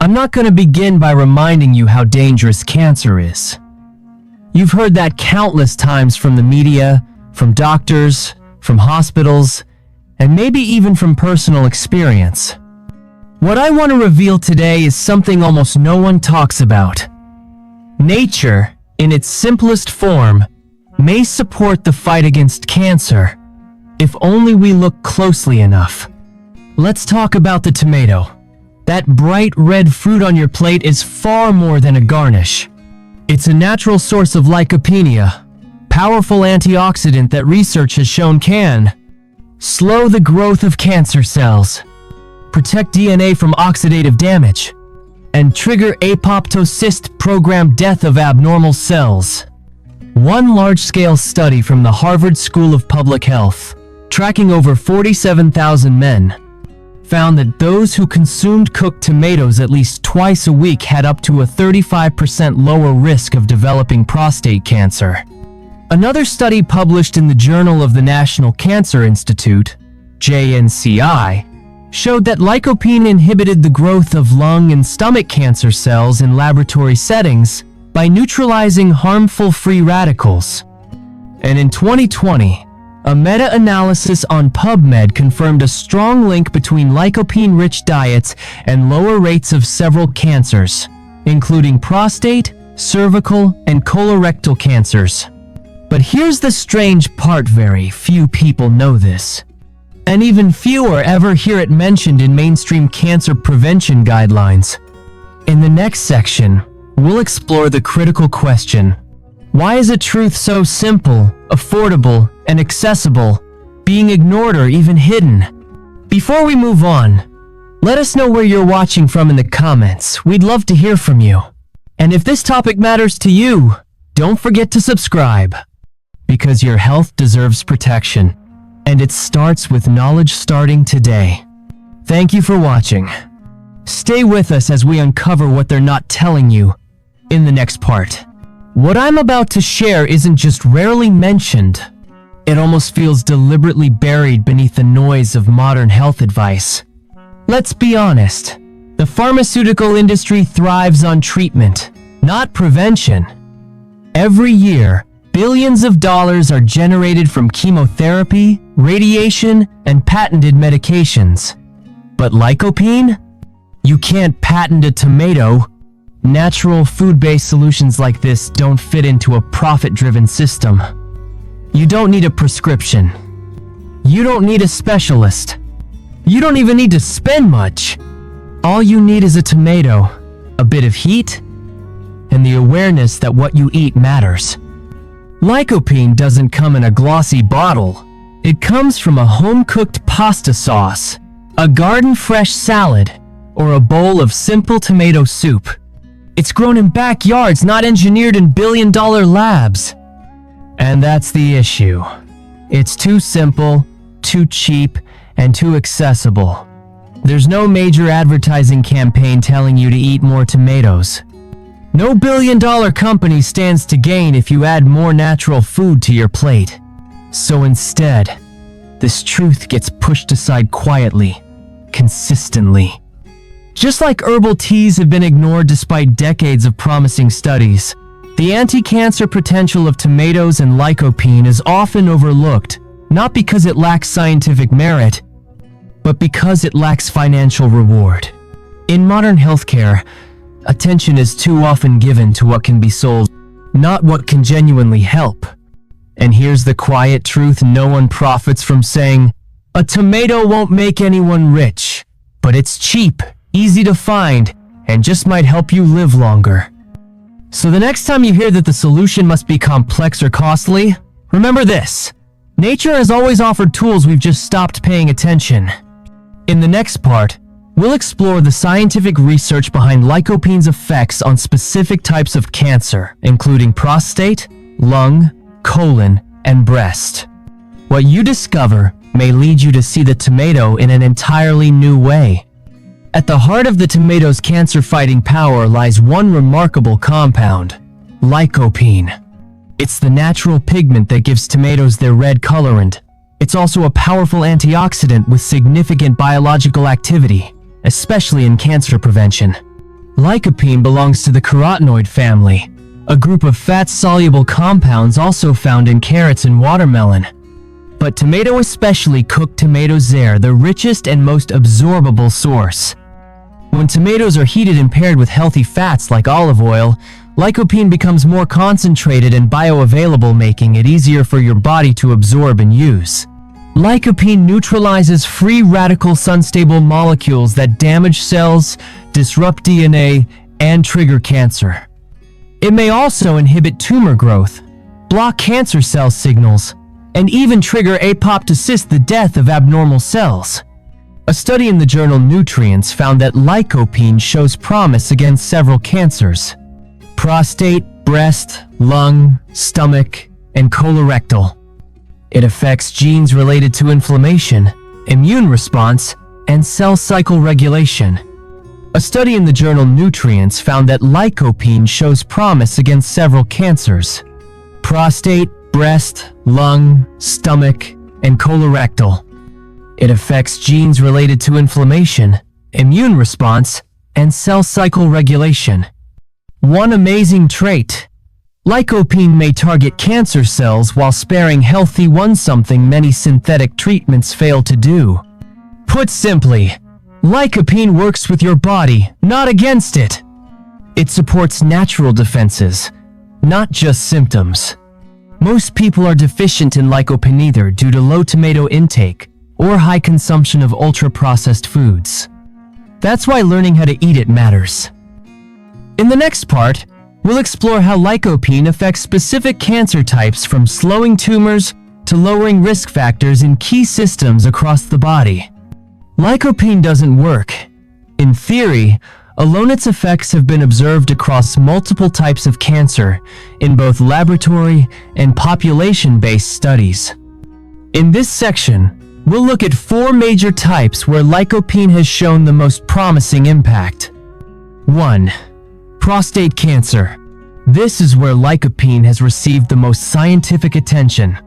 I'm not going to begin by reminding you how dangerous cancer is. You've heard that countless times from the media, from doctors, from hospitals, and maybe even from personal experience. What I want to reveal today is something almost no one talks about. Nature, in its simplest form, may support the fight against cancer, if only we look closely enough. Let's talk about the tomato. That bright red fruit on your plate is far more than a garnish. It's a natural source of lycopene, powerful antioxidant that research has shown can slow the growth of cancer cells, protect DNA from oxidative damage, and trigger apoptosis-programmed death of abnormal cells. One large-scale study from the Harvard School of Public Health, tracking over 47,000 men, found that those who consumed cooked tomatoes at least twice a week had up to a 35% lower risk of developing prostate cancer. Another study published in the Journal of the National Cancer Institute, JNCI, showed that lycopene inhibited the growth of lung and stomach cancer cells in laboratory settings by neutralizing harmful free radicals. And in 2020, a meta-analysis on PubMed confirmed a strong link between lycopene-rich diets and lower rates of several cancers, including prostate, cervical, and colorectal cancers. But here's the strange part: very few people know this. And even fewer ever hear it mentioned in mainstream cancer prevention guidelines. In the next section, we'll explore the critical question: why is a truth so simple, affordable, and accessible being ignored or even hidden? Before we move on, let us know where you're watching from in the comments. We'd love to hear from you. And if this topic matters to you, don't forget to subscribe, because your health deserves protection, and it starts with knowledge starting today. Thank you for watching. Stay with us as we uncover what they're not telling you in the next part. What I'm about to share isn't just rarely mentioned. It almost feels deliberately buried beneath the noise of modern health advice. Let's be honest. The pharmaceutical industry thrives on treatment, not prevention. Every year, billions of dollars are generated from chemotherapy, radiation, and patented medications. But lycopene? You can't patent a tomato. Natural food-based solutions like this don't fit into a profit-driven system. You don't need a prescription. You don't need a specialist. You don't even need to spend much. All you need is a tomato, a bit of heat, and the awareness that what you eat matters. Lycopene doesn't come in a glossy bottle. It comes from a home-cooked pasta sauce, a garden-fresh salad, or a bowl of simple tomato soup. It's grown in backyards, not engineered in billion-dollar labs. And that's the issue. It's too simple, too cheap, and too accessible. There's no major advertising campaign telling you to eat more tomatoes. No billion-dollar company stands to gain if you add more natural food to your plate. So instead, this truth gets pushed aside quietly, consistently. Just like herbal teas have been ignored despite decades of promising studies, the anti-cancer potential of tomatoes and lycopene is often overlooked, not because it lacks scientific merit, but because it lacks financial reward. In modern healthcare, attention is too often given to what can be sold, not what can genuinely help. And here's the quiet truth no one profits from saying: a tomato won't make anyone rich, but it's cheap, easy to find, and just might help you live longer. So the next time you hear that the solution must be complex or costly, remember this: nature has always offered tools, we've just stopped paying attention. In the next part, we'll explore the scientific research behind lycopene's effects on specific types of cancer, including prostate, lung, colon, and breast. What you discover may lead you to see the tomato in an entirely new way. At the heart of the tomato's cancer-fighting power lies one remarkable compound: lycopene. It's the natural pigment that gives tomatoes their red colorant. It's also a powerful antioxidant with significant biological activity, especially in cancer prevention. Lycopene belongs to the carotenoid family, a group of fat-soluble compounds also found in carrots and watermelon. But tomato, especially cooked tomatoes, are the richest and most absorbable source. When tomatoes are heated and paired with healthy fats like olive oil, lycopene becomes more concentrated and bioavailable, making it easier for your body to absorb and use. Lycopene neutralizes free radicals, unstable molecules that damage cells, disrupt DNA, and trigger cancer. It may also inhibit tumor growth, block cancer cell signals, and even trigger apoptosis, the death of abnormal cells. A study in the journal Nutrients found that lycopene shows promise against several cancers: prostate, breast, lung, stomach, and colorectal. It affects genes related to inflammation, immune response, and cell cycle regulation. A study in the journal Nutrients found that lycopene shows promise against several cancers: prostate, breast, lung, stomach, and colorectal. It affects genes related to inflammation, immune response, and cell cycle regulation. One amazing trait: lycopene may target cancer cells while sparing healthy ones, something many synthetic treatments fail to do. Put simply, lycopene works with your body, not against it. It supports natural defenses, not just symptoms. Most people are deficient in lycopene either due to low tomato intake or high consumption of ultra-processed foods. That's why learning how to eat it matters. In the next part, we'll explore how lycopene affects specific cancer types, from slowing tumors to lowering risk factors in key systems across the body. Lycopene doesn't work. In theory, alone its effects have been observed across multiple types of cancer in both laboratory and population-based studies. In this section, we'll look at 4 major types where lycopene has shown the most promising impact. 1. Prostate cancer. This is where lycopene has received the most scientific attention.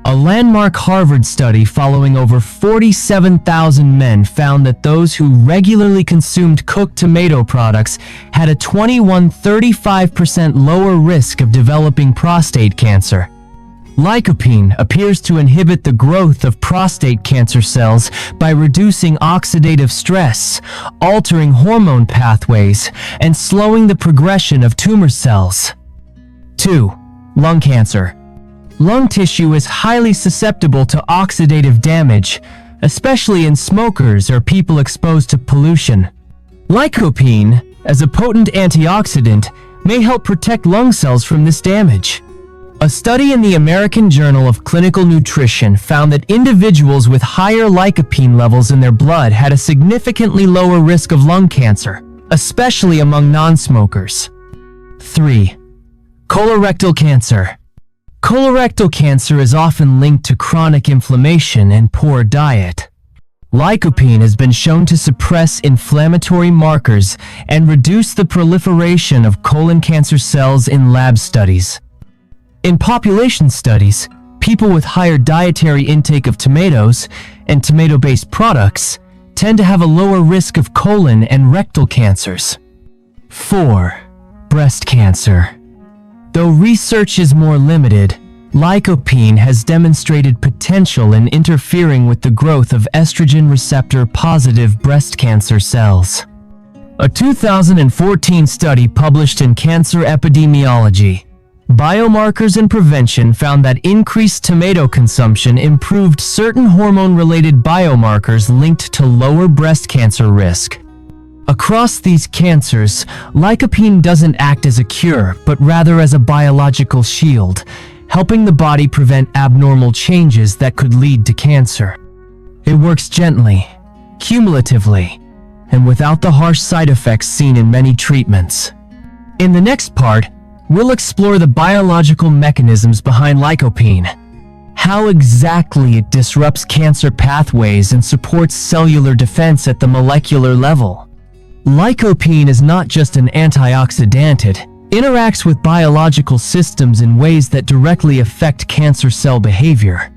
A landmark Harvard study following over 47,000 men found that those who regularly consumed cooked tomato products had a 35% lower risk of developing prostate cancer. Lycopene appears to inhibit the growth of prostate cancer cells by reducing oxidative stress, altering hormone pathways, and slowing the progression of tumor cells. 2. Lung cancer. Lung tissue is highly susceptible to oxidative damage, especially in smokers or people exposed to pollution. Lycopene, as a potent antioxidant, may help protect lung cells from this damage. A study in the American Journal of Clinical Nutrition found that individuals with higher lycopene levels in their blood had a significantly lower risk of lung cancer, especially among non-smokers. 3. Colorectal cancer. Colorectal cancer is often linked to chronic inflammation and poor diet. Lycopene has been shown to suppress inflammatory markers and reduce the proliferation of colon cancer cells in lab studies. In population studies, people with higher dietary intake of tomatoes and tomato-based products tend to have a lower risk of colon and rectal cancers. 4. Breast cancer. Though research is more limited, lycopene has demonstrated potential in interfering with the growth of estrogen receptor-positive breast cancer cells. A 2014 study published in Cancer Epidemiology, Biomarkers and Prevention found that increased tomato consumption improved certain hormone-related biomarkers linked to lower breast cancer risk. Across these cancers, lycopene doesn't act as a cure, but rather as a biological shield, helping the body prevent abnormal changes that could lead to cancer. It works gently, cumulatively, and without the harsh side effects seen in many treatments. In the next part, we'll explore the biological mechanisms behind lycopene, how exactly it disrupts cancer pathways and supports cellular defense at the molecular level. Lycopene is not just an antioxidant, it interacts with biological systems in ways that directly affect cancer cell behavior.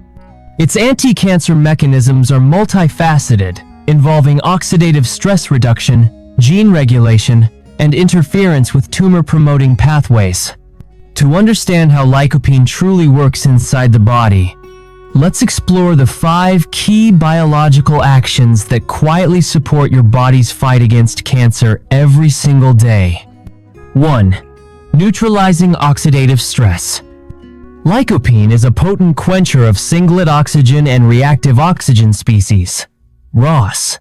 Its anti-cancer mechanisms are multifaceted, involving oxidative stress reduction, gene regulation, and interference with tumor-promoting pathways. To understand how lycopene truly works inside the body, let's explore the 5 key biological actions that quietly support your body's fight against cancer every single day. 1. Neutralizing oxidative stress. Lycopene is a potent quencher of singlet oxygen and reactive oxygen species, ROS.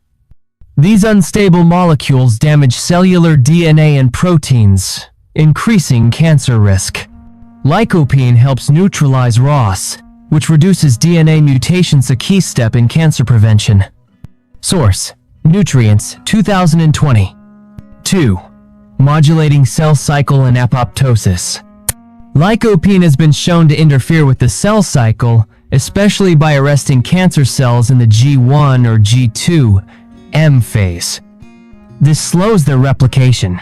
These unstable molecules damage cellular DNA and proteins, increasing cancer risk. Lycopene helps neutralize ROS, which reduces DNA mutations, a key step in cancer prevention. Source: Nutrients, 2020. 2. Modulating cell cycle and apoptosis. Lycopene has been shown to interfere with the cell cycle, especially by arresting cancer cells in the G1 or G2 M phase. This slows their replication.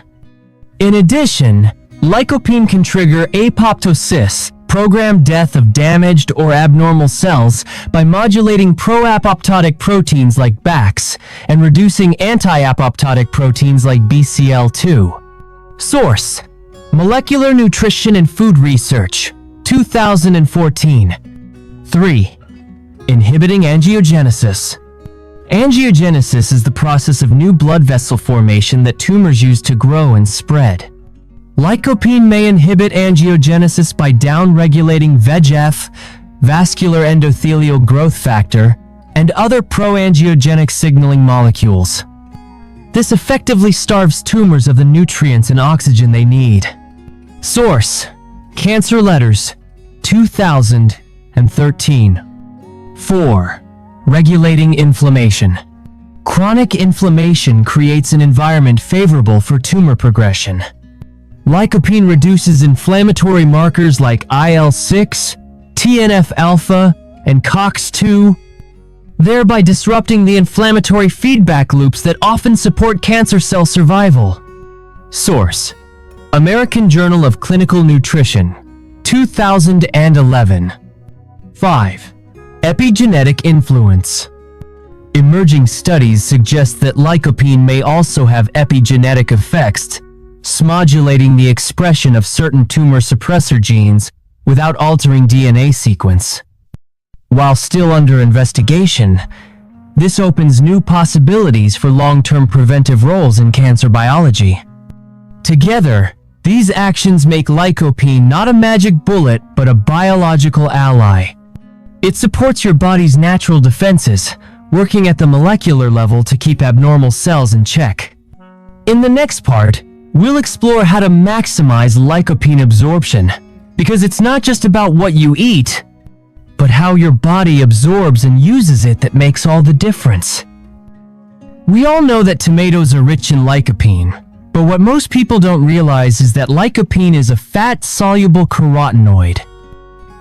In addition, lycopene can trigger apoptosis, programmed death of damaged or abnormal cells, by modulating pro-apoptotic proteins like BAX and reducing anti-apoptotic proteins like BCL2. Source: Molecular Nutrition and Food Research, 2014. 3. Inhibiting angiogenesis. Angiogenesis is the process of new blood vessel formation that tumors use to grow and spread. Lycopene may inhibit angiogenesis by down-regulating VEGF, vascular endothelial growth factor, and other pro-angiogenic signaling molecules. This effectively starves tumors of the nutrients and oxygen they need. Source: Cancer Letters, 2013. 4. Regulating inflammation. Chronic inflammation creates an environment favorable for tumor progression. Lycopene reduces inflammatory markers like IL-6, TNF-alpha, and COX-2, thereby disrupting the inflammatory feedback loops that often support cancer cell survival. Source: American Journal of Clinical Nutrition, 2011. 5. Epigenetic influence. Emerging studies suggest that lycopene may also have epigenetic effects, modulating the expression of certain tumor suppressor genes without altering DNA sequence. While still under investigation, this opens new possibilities for long-term preventive roles in cancer biology. Together, these actions make lycopene not a magic bullet, but a biological ally. It supports your body's natural defenses, working at the molecular level to keep abnormal cells in check. In the next part, we'll explore how to maximize lycopene absorption, because it's not just about what you eat, but how your body absorbs and uses it that makes all the difference. We all know that tomatoes are rich in lycopene, but what most people don't realize is that lycopene is a fat-soluble carotenoid.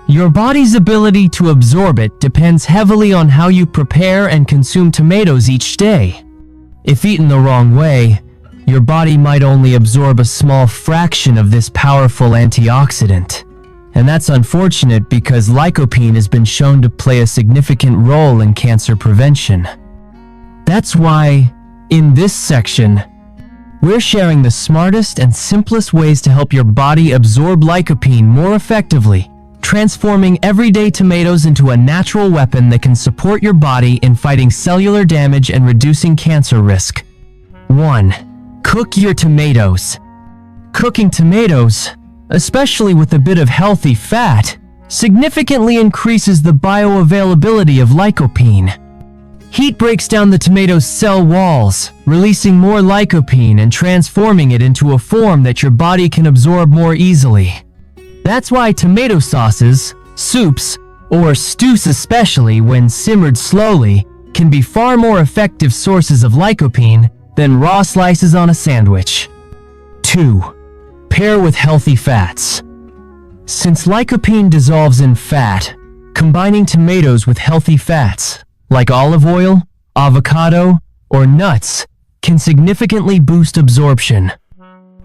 Your body's ability to absorb it depends heavily on how you prepare and consume tomatoes each day. If eaten the wrong way, your body might only absorb a small fraction of this powerful antioxidant. And that's unfortunate because lycopene has been shown to play a significant role in cancer prevention. That's why, in this section, we're sharing the smartest and simplest ways to help your body absorb lycopene more effectively, transforming everyday tomatoes into a natural weapon that can support your body in fighting cellular damage and reducing cancer risk. 1. Cook your tomatoes. Cooking tomatoes, especially with a bit of healthy fat, significantly increases the bioavailability of lycopene. Heat breaks down the tomato's cell walls, releasing more lycopene and transforming it into a form that your body can absorb more easily. That's why tomato sauces, soups, or stews, especially when simmered slowly, can be far more effective sources of lycopene than raw slices on a sandwich. 2. Pair with healthy fats. Since lycopene dissolves in fat, combining tomatoes with healthy fats, like olive oil, avocado, or nuts, can significantly boost absorption.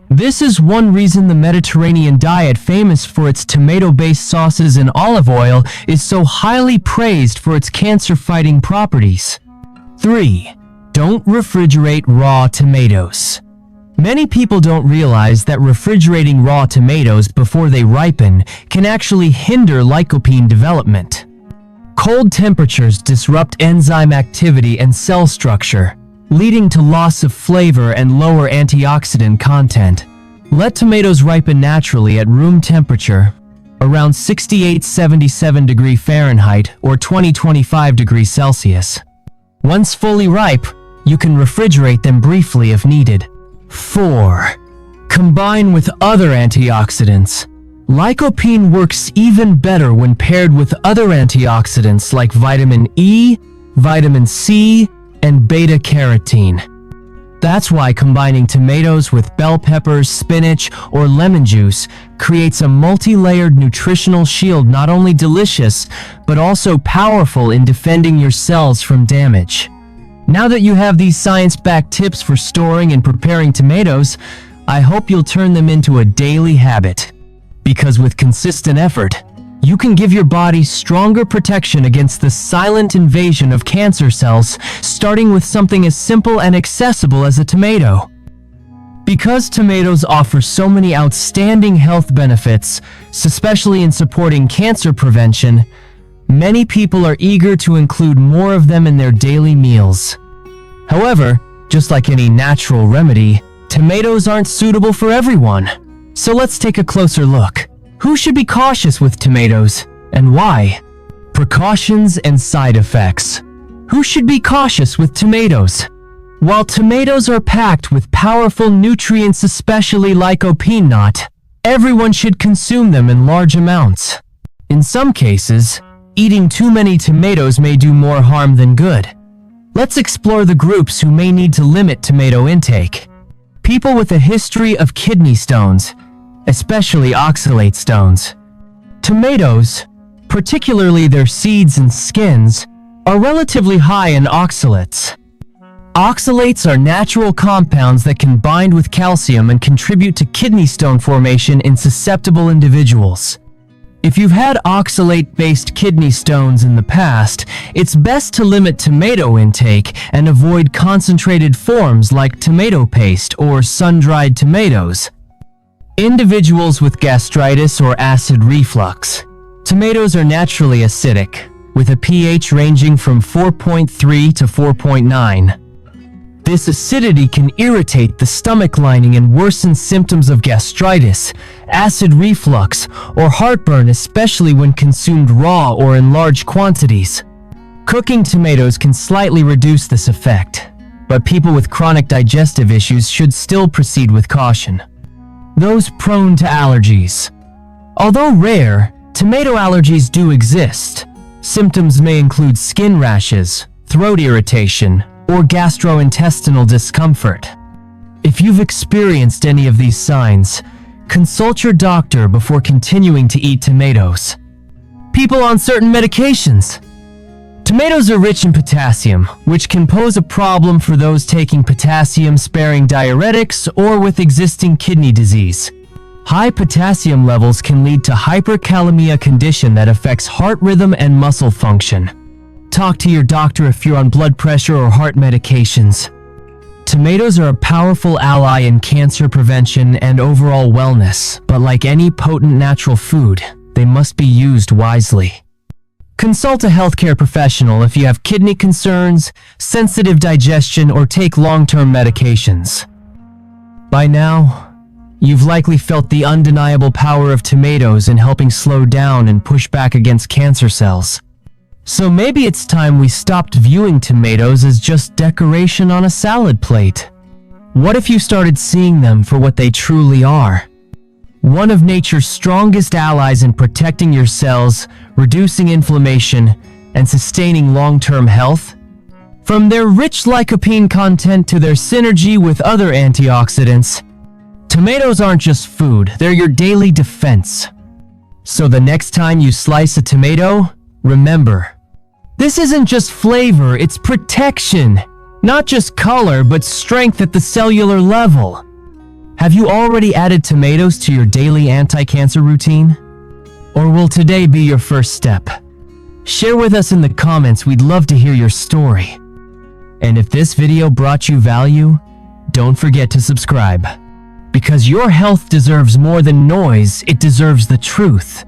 This is one reason the Mediterranean diet, famous for its tomato-based sauces and olive oil, is so highly praised for its cancer-fighting properties. 3. Don't refrigerate raw tomatoes. Many people don't realize that refrigerating raw tomatoes before they ripen can actually hinder lycopene development. Cold temperatures disrupt enzyme activity and cell structure, leading to loss of flavor and lower antioxidant content. Let tomatoes ripen naturally at room temperature, around 68-77 degrees Fahrenheit or 20-25 degrees Celsius. Once fully ripe, you can refrigerate them briefly if needed. 4. Combine with other antioxidants. Lycopene works even better when paired with other antioxidants like vitamin E, vitamin C, and beta-carotene. That's why combining tomatoes with bell peppers, spinach, or lemon juice creates a multi-layered nutritional shield, not only delicious, but also powerful in defending your cells from damage. Now that you have these science-backed tips for storing and preparing tomatoes, I hope you'll turn them into a daily habit. Because with consistent effort, you can give your body stronger protection against the silent invasion of cancer cells, starting with something as simple and accessible as a tomato. Because tomatoes offer so many outstanding health benefits, especially in supporting cancer prevention, many people are eager to include more of them in their daily meals. However, just like any natural remedy, tomatoes aren't suitable for everyone. So let's take a closer look. Who should be cautious with tomatoes, and why? Precautions and side effects. Who should be cautious with tomatoes? While tomatoes are packed with powerful nutrients, especially lycopene, not everyone should consume them in large amounts. In some cases, eating too many tomatoes may do more harm than good. Let's explore the groups who may need to limit tomato intake. People with a history of kidney stones, especially oxalate stones. Tomatoes, particularly their seeds and skins, are relatively high in oxalates. Oxalates are natural compounds that can bind with calcium and contribute to kidney stone formation in susceptible individuals. If you've had oxalate-based kidney stones in the past, it's best to limit tomato intake and avoid concentrated forms like tomato paste or sun-dried tomatoes. Individuals with gastritis or acid reflux. Tomatoes are naturally acidic, with a pH ranging from 4.3 to 4.9. This acidity can irritate the stomach lining and worsen symptoms of gastritis, acid reflux, or heartburn, especially when consumed raw or in large quantities. Cooking tomatoes can slightly reduce this effect, but people with chronic digestive issues should still proceed with caution. Those prone to allergies. Although rare, tomato allergies do exist. Symptoms may include skin rashes, throat irritation, or gastrointestinal discomfort. If you've experienced any of these signs, consult your doctor before continuing to eat tomatoes. People on certain medications. Tomatoes are rich in potassium, which can pose a problem for those taking potassium-sparing diuretics or with existing kidney disease. High potassium levels can lead to hyperkalemia, condition that affects heart rhythm and muscle function. Talk to your doctor if you're on blood pressure or heart medications. Tomatoes are a powerful ally in cancer prevention and overall wellness, but like any potent natural food, they must be used wisely. Consult a healthcare professional if you have kidney concerns, sensitive digestion, or take long-term medications. By now, you've likely felt the undeniable power of tomatoes in helping slow down and push back against cancer cells. So maybe it's time we stopped viewing tomatoes as just decoration on a salad plate. What if you started seeing them for what they truly are? One of nature's strongest allies in protecting your cells, reducing inflammation, and sustaining long-term health? From their rich lycopene content to their synergy with other antioxidants, tomatoes aren't just food, they're your daily defense. So the next time you slice a tomato, remember, this isn't just flavor, it's protection. Not just color, but strength at the cellular level. Have you already added tomatoes to your daily anti-cancer routine? Or will today be your first step? Share with us in the comments, we'd love to hear your story. And if this video brought you value, Don't forget to subscribe. Because your health deserves more than noise, it deserves the truth.